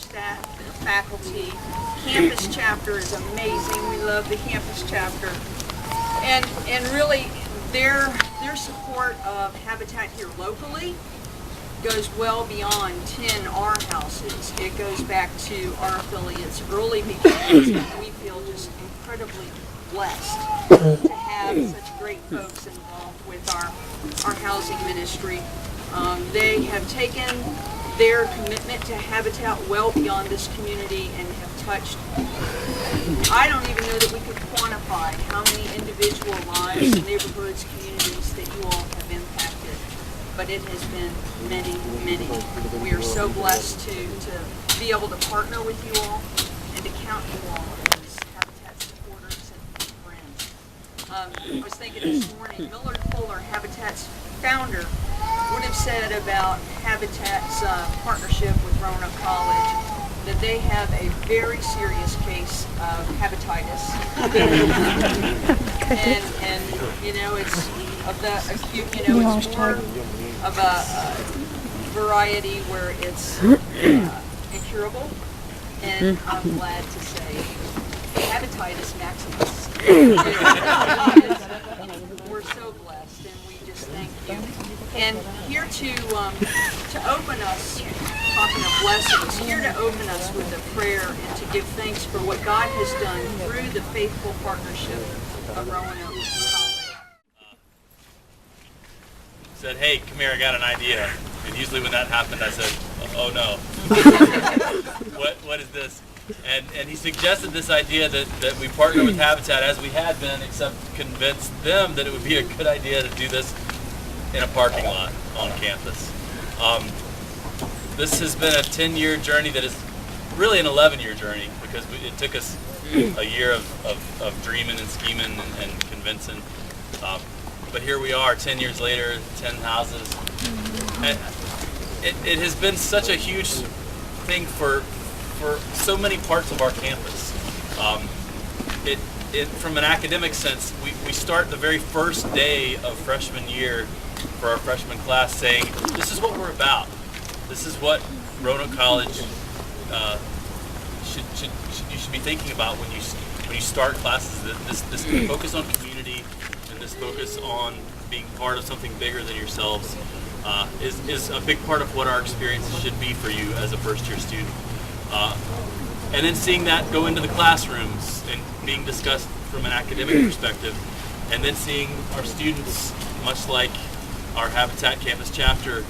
staff, the faculty. Campus chapter is amazing. We love the campus chapter. And really, their support of Habitat here locally goes well beyond 10 our houses. It goes back to our affiliates' early beginnings, and we feel just incredibly blessed to have such great folks involved with our housing ministry. They have taken their commitment to Habitat well beyond this community and have touched, I don't even know that we could quantify how many individual lives, neighborhoods, communities that you all have impacted, but it has been many, many. We are so blessed to be able to partner with you all and to count you all as Habitat supporters and friends. I was thinking this morning, Millard Fuller, Habitat's founder, would have said about Habitat's partnership with Roanoke College that they have a very serious case of hepatitis. and you know, it's of the acute, you know, it's more of a variety where it's incurable. And I'm glad to say hepatitis maximus. We're so blessed, and we just thank you. And here to open us, talking of blessings, here to open us with a prayer and to give thanks for what God has done through the faithful partnership of Roanoke College. Said, hey, come here, I got an idea. And usually when that happened, I said, oh no. What is this? And he suggested this idea that we partner with Habitat as we had been, except convinced them that it would be a good idea to do this in a parking lot on campus. This has been a 10-year journey that is really an 11-year journey, because it took us a year of dreaming and scheming and convincing. But here we are, 10 years later, 10 houses. And it has been such a huge thing for so many parts of our campus. From an academic sense, we start the very first day of freshman year for our freshman class saying, this is what we're about. This is what Roanoke College you should be thinking about when you start classes. This focus on community and this focus on being part of something bigger than yourselves is a big part of what our experiences should be for you as a first-year student. And then seeing that go into the classrooms and being discussed from an academic perspective, and then seeing our students, much like our Habitat campus chapter,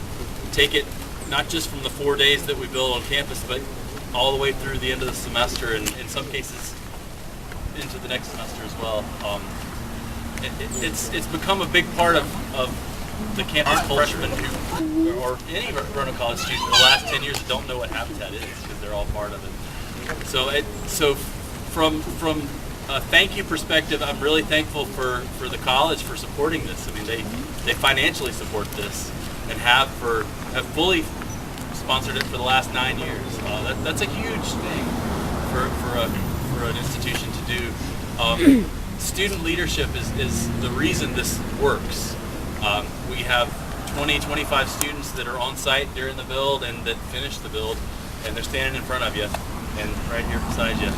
take it not just from the 4 days that we build on campus, but all the way through the end of the semester, and in some cases into the next semester as well. It's become a big part of the campus freshmen or any Roanoke College student in the last 10 years that don't know what Habitat is, because they're all part of it. So from a thank you perspective, I'm really thankful for the college for supporting this. I mean, they financially support this and have fully sponsored it for the last 9 years. That's a huge thing for an institution to do. Student leadership is the reason this works. We have 25 students that are on site during the build and that finish the build, and they're standing in front of you and right here beside you.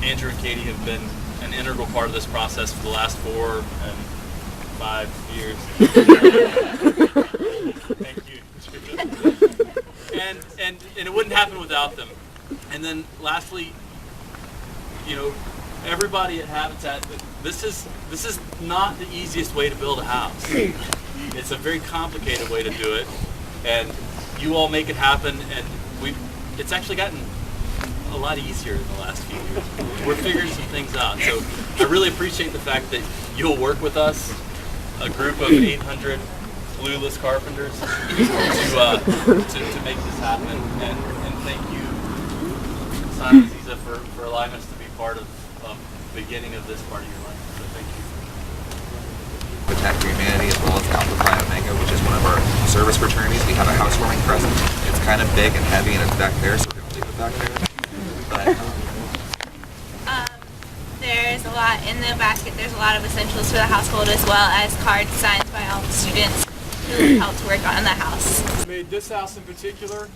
Andrew and Katie have been an integral part of this process for the last 4 and 5 years. Thank you. And it wouldn't happen without them. And then lastly, you know, everybody at Habitat, this is not the easiest way to build a house. It's a very complicated way to do it, and you all make it happen, and it's actually gotten a lot easier in the last few years. We're figuring some things out. So I really appreciate the fact that you'll work with us, a group of 800 clueless carpenters, to make this happen. And thank you, Simon and Ziza, for allowing us to be part of the beginning of this part of your life. So thank you. Habitat for Humanity, as well as Alpha Phi Omega, which is one of our service fraternities. We have a housewarming present. It's kind of big and heavy, and it's back there, so we're going to leave it back there. But, there's a lot in the basket. There's a lot of essentials for the household, as well as cards signed by all the students who helped work on the house. We made this house in particular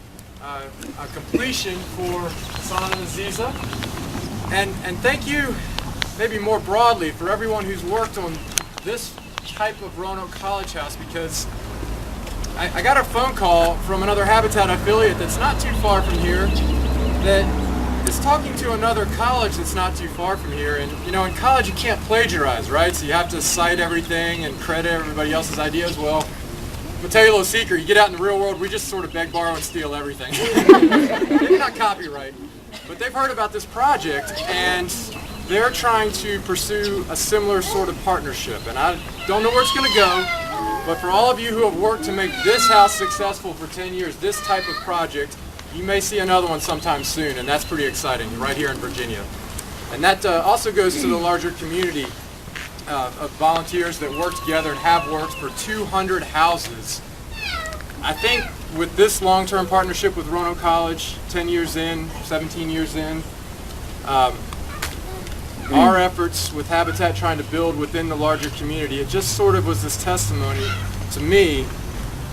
a completion for Hassan and Aziza. And thank you, maybe more broadly, for everyone who's worked on this type of Roanoke College House, because I got a phone call from another Habitat affiliate that's not too far from here that is talking to another college that's not too far from here. And you know, in college you can't plagiarize, right? So you have to cite everything and credit everybody else's ideas. Well, I'll tell you a little secret. You get out in the real world, we just sort of beg, borrow, and steal everything. Maybe not copyright, but they've heard about this project and they're trying to pursue a similar sort of partnership. And I don't know where it's going to go, but for all of you who have worked to make this house successful for 10 years, this type of project, you may see another one sometime soon, and that's pretty exciting, right here in Virginia. And that also goes to the larger community of volunteers that work together and have worked for 200 houses. I think with this long-term partnership with Roanoke College, 10 years in, 17 years in, our efforts with Habitat trying to build within the larger community, it just sort of was this testimony to me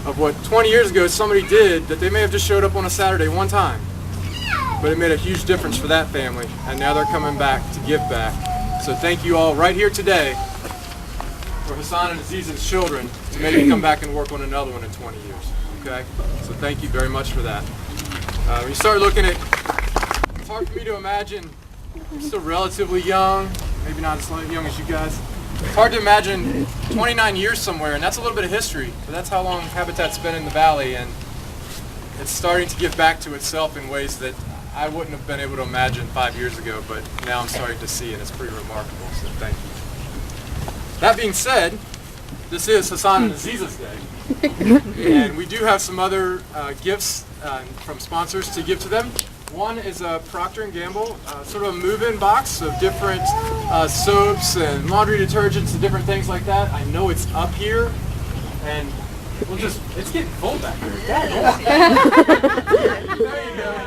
of what 20 years ago somebody did that they may have just showed up on a Saturday one time, but it made a huge difference for that family, and now they're coming back to give back. So thank you all right here today for Hassan and Aziza's children to maybe come back and work on another one in 20 years. Okay? So thank you very much for that. When you start looking at, it's hard for me to imagine, I'm still relatively young, maybe not as young as you guys. It's hard to imagine 29 years somewhere, and that's a little bit of history, but that's how long Habitat's been in the valley, and it's starting to give back to itself in ways that I wouldn't have been able to imagine 5 years ago, but now I'm starting to see, and it's pretty remarkable, so thank you. That being said, this is Hassan and Aziza's Day, and we do have some other gifts from sponsors to give to them. One is a Procter & Gamble, sort of a move-in box of different soaps and laundry detergents and different things like that. I know it's up here, and it's getting full back here.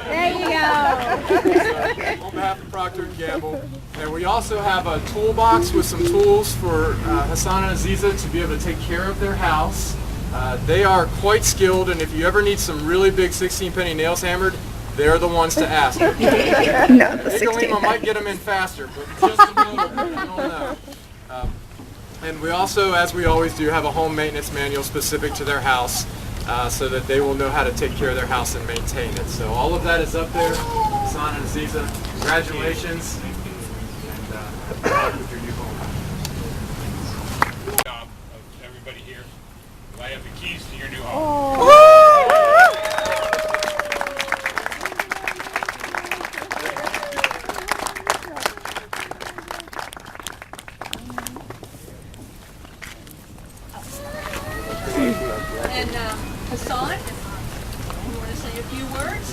There you go. So, on behalf of Procter & Gamble. And we also have a toolbox with some tools for Hassan and Aziza to be able to take care of their house. They are quite skilled, and if you ever need some really big 16-penny nails hammered, they're the ones to ask. Nicolima might get them in faster, but just a little bit, I don't know. And we also, as we always do, have a home maintenance manual specific to their house so that they will know how to take care of their house and maintain it. So all of that is up there. Hassan and Aziza, congratulations. And good luck with your new home. Good job of everybody here. I have the keys to your new home. And Hassan, you want to say a few words?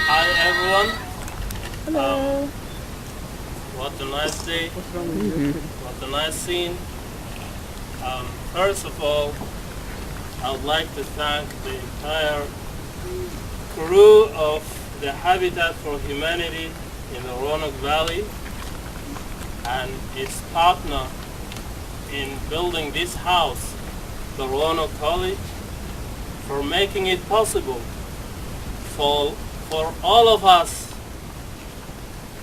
Hi everyone. Hello. What a nice day. What a nice scene. First of all, I would like to thank the entire crew of the Habitat for Humanity in the Roanoke Valley and its partner in building this house, the Roanoke College, for making it possible for all of us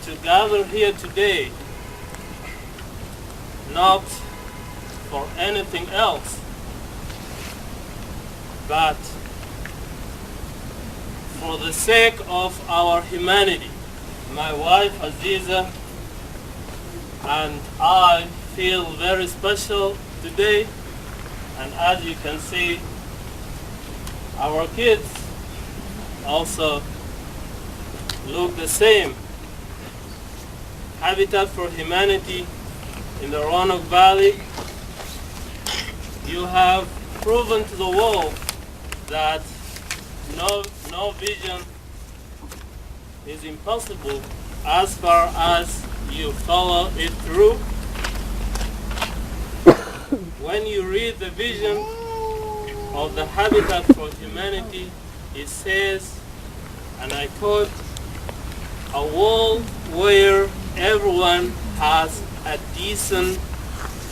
to gather here today, not for anything else, but for the sake of our humanity. My wife Aziza and I feel very special today, and as you can see, our kids also look the same. Habitat for Humanity in the Roanoke Valley, you have proven to the world that no vision is impossible as far as you follow it through. When you read the vision of the Habitat for Humanity, it says, and I quote, "A world where everyone has a decent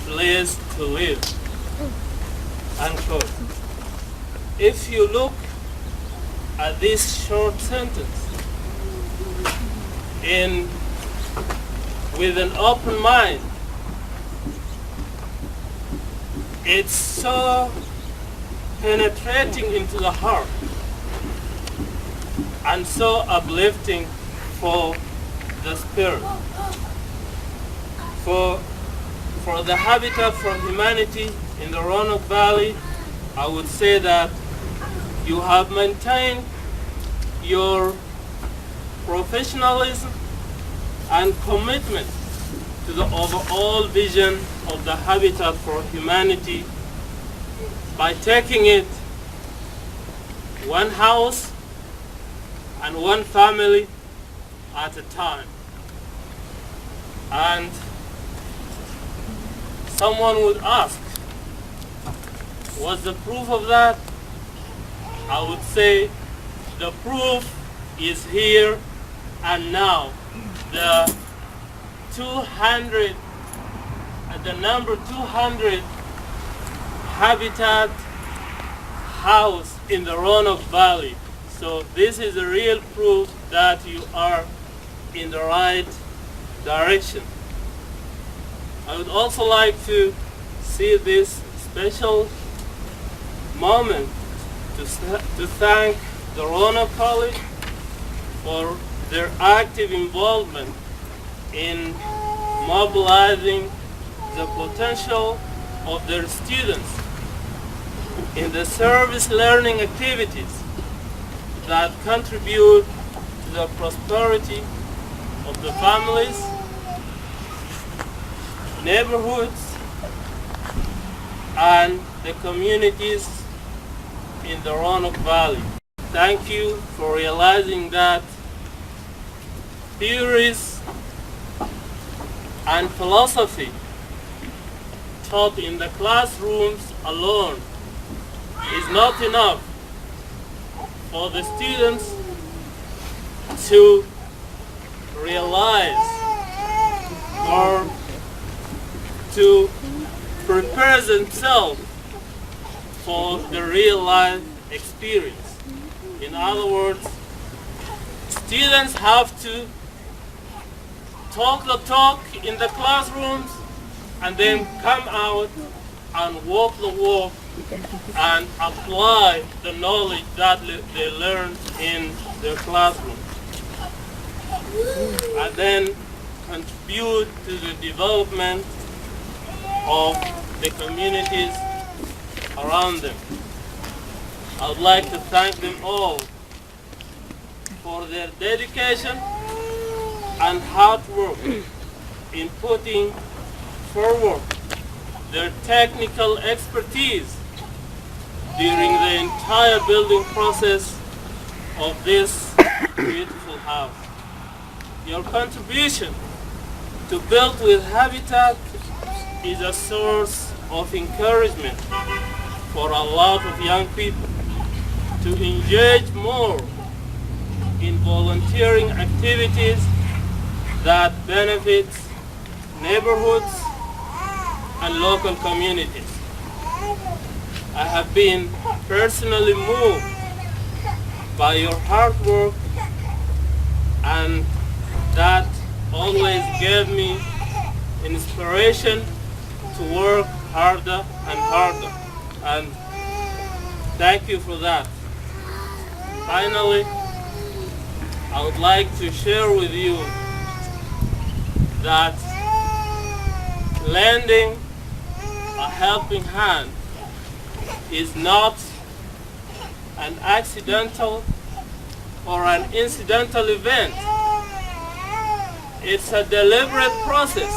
place to live, unquote. If you look at this short sentence and with an open mind, it's so penetrating into the heart and so uplifting for the spirit. For the Habitat for Humanity in the Roanoke Valley, I would say that you have maintained your professionalism and commitment to the overall vision of the Habitat for Humanity by taking it one house and one family at a time. And someone would ask, what's the proof of that? I would say the proof is here and now. The number 200 Habitat house in the Roanoke Valley. So this is a real proof that you are in the right direction. I would also like to see this special moment to thank the Roanoke College for their active involvement in mobilizing the potential of their students in the service learning activities that contribute to the prosperity of the families, neighborhoods, and the communities in the Roanoke Valley. Thank you for realizing that theories and philosophy taught in the classrooms alone is not enough for the students to realize or to prepare themselves for the real life experience. In other words, students have to talk the talk in the classrooms and then come out and walk the walk and apply the knowledge that they learned in their classroom, and then contribute to the development of the communities around them. I would like to thank them all for their dedication and hard work in putting forward their technical expertise during the entire building process of this beautiful house. Your contribution to Build with Habitat is a source of encouragement for a lot of young people to engage more in volunteering activities that benefits neighborhoods and local communities. I have been personally moved by your hard work, and that always gave me inspiration to work harder and harder. And thank you for that. Finally, I would like to share with you that lending a helping hand is not an accidental or an incidental event. It's a deliberate process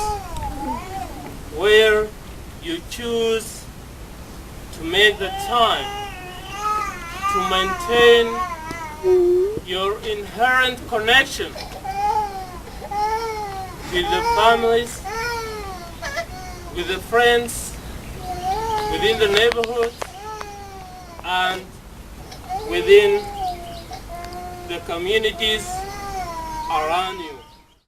where you choose to make the time to maintain your inherent connection with the families, with the friends, within the neighborhood, and within the communities around you.